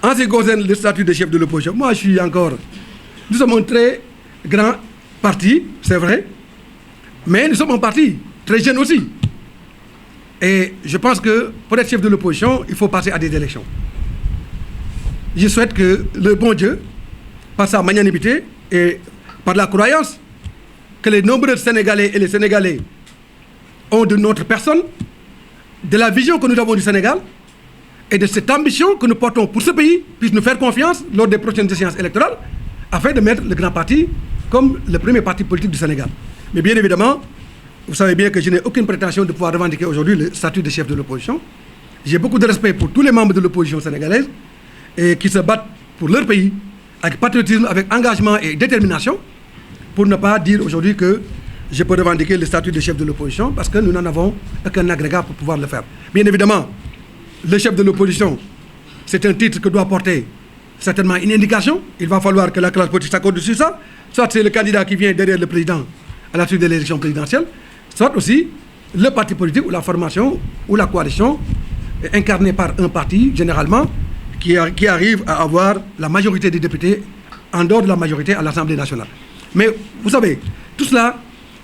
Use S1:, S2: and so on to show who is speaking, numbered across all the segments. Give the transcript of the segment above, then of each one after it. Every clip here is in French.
S1: En ce qui concerne le statut de chef de l'opposition, moi je suis encore... Nous sommes un très grand parti, c'est vrai, mais nous sommes un parti très jeune aussi. Et je pense que pour être chef de l'opposition, il faut passer à des élections. Je souhaite que le bon Dieu, par sa magnanimité et par la croyance que les nombreux Sénégalais et les Sénégalais ont de notre personne, de la vision que nous avons du Sénégal et de cette ambition que nous portons pour ce pays, puisse nous faire confiance lors des prochaines échéances électorales, afin de mettre le grand parti comme le premier parti politique du Sénégal. Mais bien évidemment, vous savez bien que je n'ai aucune prétention de pouvoir revendiquer aujourd'hui le statut de chef de l'opposition. J'ai beaucoup de respect pour tous les membres de l'opposition sénégalaise et qui se battent pour leur pays avec patriotisme, avec engagement et détermination, pour ne pas dire aujourd'hui que je peux revendiquer le statut de chef de l'opposition parce que nous n'en avons aucun agrégat pour pouvoir le faire. Bien évidemment, le chef de l'opposition, c'est un titre que doit porter certainement une indication. Il va falloir que la classe politique s'accorde sur ça. Soit c'est le candidat qui vient derrière le président à la suite de l'élection présidentielle, soit aussi le parti politique ou la formation ou la coalition incarnée par un parti, généralement, qui arrive à avoir la majorité des députés en dehors de la majorité à l'Assemblée nationale. Mais vous savez, tout cela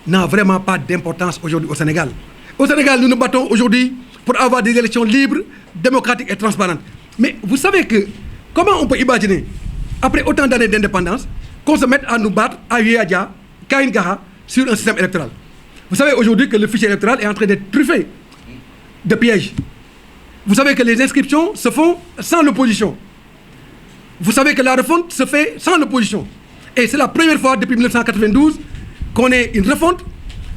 S1: n'a vraiment pas d'importance aujourd'hui au Sénégal. Au Sénégal, nous nous battons aujourd'hui pour avoir des élections libres, démocratiques et transparentes. Mais vous savez que, comment on peut imaginer, après autant d'années d'indépendance, qu'on se mette à nous battre à Yéadia, Kaïngaha, sur un système électoral? Vous savez aujourd'hui que le fichier électoral est en train d'être truffé de pièges. Vous savez que les inscriptions se font sans l'opposition. Vous savez que la refonte se fait sans l'opposition. Et c'est la première fois depuis 1992 qu'on ait une refonte,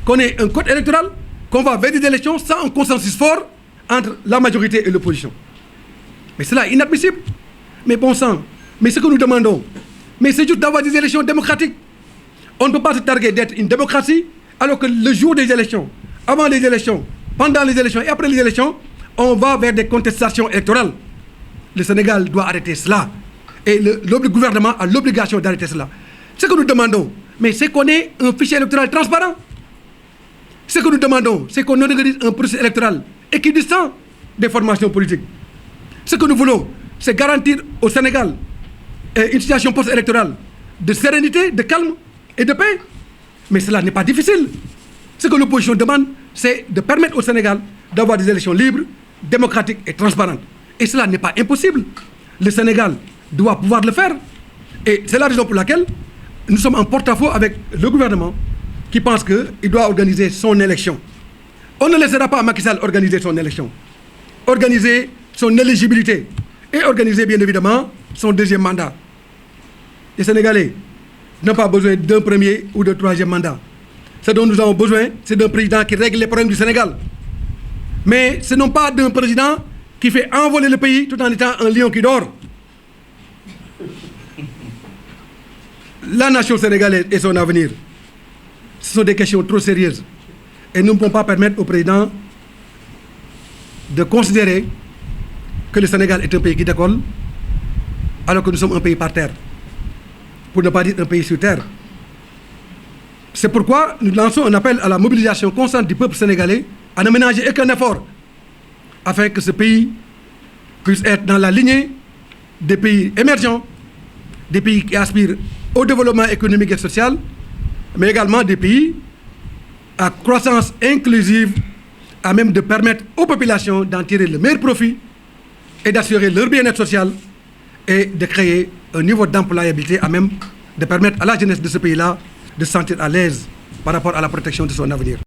S1: qu'on ait un code électoral, qu'on va vers des élections sans un consensus fort entre la majorité et l'opposition. Mais cela est inadmissible. Mais bon sang, mais ce que nous demandons, mais c'est juste d'avoir des élections démocratiques. On ne peut pas se targuer d'être une démocratie alors que le jour des élections, avant les élections, pendant les élections et après les élections, on va vers des contestations électorales. Le Sénégal doit arrêter cela. Et le gouvernement a l'obligation d'arrêter cela. Ce que nous demandons, mais c'est qu'on ait un fichier électoral transparent. Ce que nous demandons, c'est qu'on organise un processus électoral équidistant des formations politiques. Ce que nous voulons, c'est garantir au Sénégal une situation post-électorale de sérénité, de calme et de paix. Mais cela n'est pas difficile. Ce que l'opposition demande, c'est de permettre au Sénégal d'avoir des élections libres, démocratiques et transparentes. Et cela n'est pas impossible. Le Sénégal doit pouvoir le faire. Et c'est la raison pour laquelle nous sommes en porte-à-faux avec le gouvernement qui pense qu'il doit organiser son élection. On ne laissera pas Macky Sall organiser son élection, organiser son éligibilité et organiser bien évidemment son deuxième mandat. Les Sénégalais n'ont pas besoin d'un premier ou d'un troisième mandat. Ce dont nous avons besoin, c'est d'un président qui règle les problèmes du Sénégal. Mais ce n'est pas d'un président qui fait envoler le pays tout en étant un lion qui dort. La nation sénégalaise et son avenir, ce sont des questions trop sérieuses. Et nous ne pouvons pas permettre au président de considérer que le Sénégal est un pays qui décolle alors que nous sommes un pays par terre, pour ne pas dire un pays sur terre. C'est pourquoi nous lançons un appel à la mobilisation constante du peuple sénégalais à ne ménager aucun effort afin que ce pays puisse être dans la lignée des pays émergents, des pays qui aspirent au développement économique et social, mais également des pays à croissance inclusive, à même de permettre aux populations d'en tirer le meilleur profit et d'assurer leur bien-être social et de créer un niveau d'employabilité à même de permettre à la jeunesse de ce pays-là de se sentir à l'aise par rapport à la protection de son avenir.